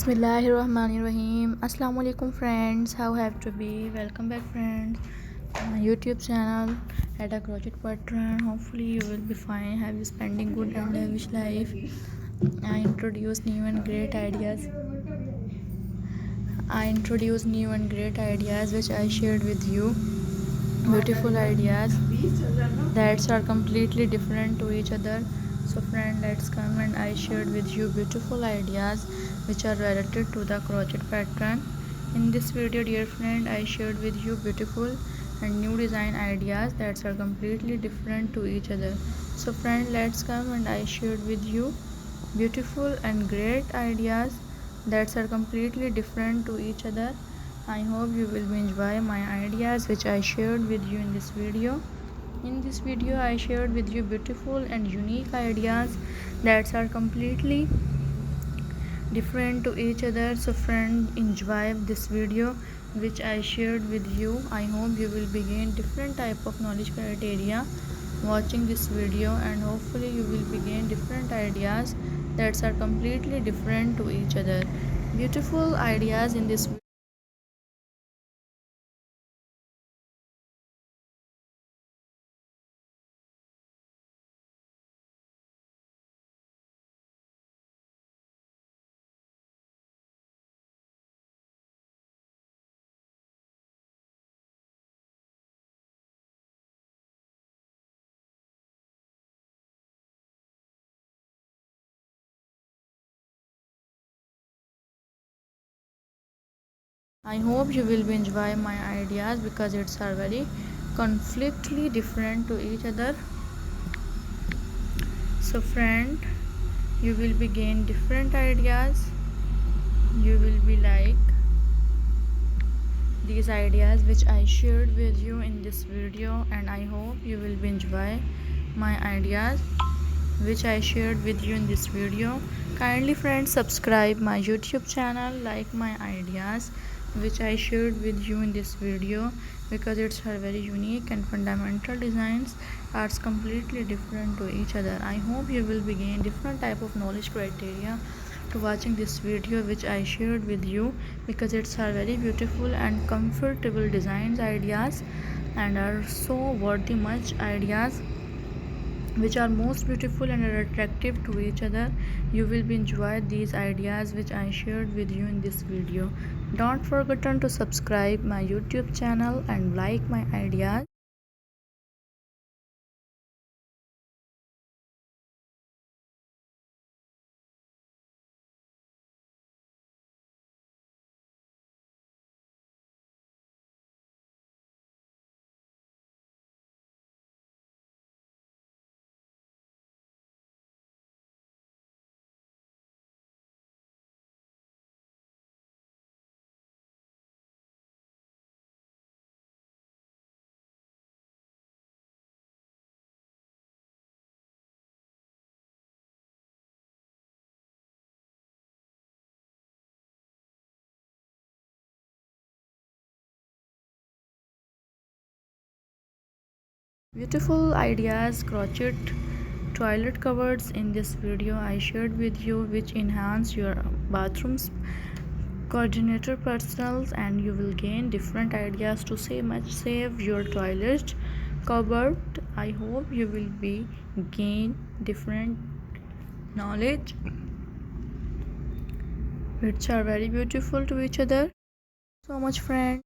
Bismillahirrahmanirrahim. Assalamu alaikum friends. How have to be? Welcome back friends to my YouTube channel at a crochet pattern. Hopefully you will be fine. Have you spending good and lavish life? I introduce new and great ideas. Which I shared with you. Beautiful ideas that are completely different to each other. So friend, let's come and I shared with you beautiful ideas which are related to the crochet pattern. In this video dear friend, I shared with you beautiful and new design ideas that are completely different to each other. So friend, let's come and I shared with you beautiful and great ideas that are completely different to each other. I hope you will enjoy my ideas which I shared with you in this video. In this video I shared with you beautiful and unique ideas that are completely different to each other. So friend, enjoy this video which I shared with you. I hope you will begin different type of knowledge criteria watching this video, and hopefully you will begin different ideas that are completely different to each other. Beautiful ideas in this video. I hope you will enjoy my ideas because it's are very conflictly different to each other. So friend, you will begin different ideas. You will be like these ideas which I shared with you in this video, and I hope you will enjoy my ideas which I shared with you in this video. Kindly friends, subscribe my YouTube channel, like my ideas which I shared with you in this video because it's her very unique and fundamental designs are completely different to each other. I hope you will begin different type of knowledge criteria to watching this video which I shared with you because it's her very beautiful and comfortable designs ideas and are so worthy much ideas which are most beautiful and are attractive to each other. You will be enjoy these ideas which I shared with you in this video. Don't forget to subscribe my YouTube channel and like my ideas. Beautiful ideas crochet toilet covers in this video I shared with you which enhance your bathrooms coordinator personals, and you will gain different ideas to save your toilet cupboard. I hope you will be gain different knowledge which are very beautiful to each other. So much friends.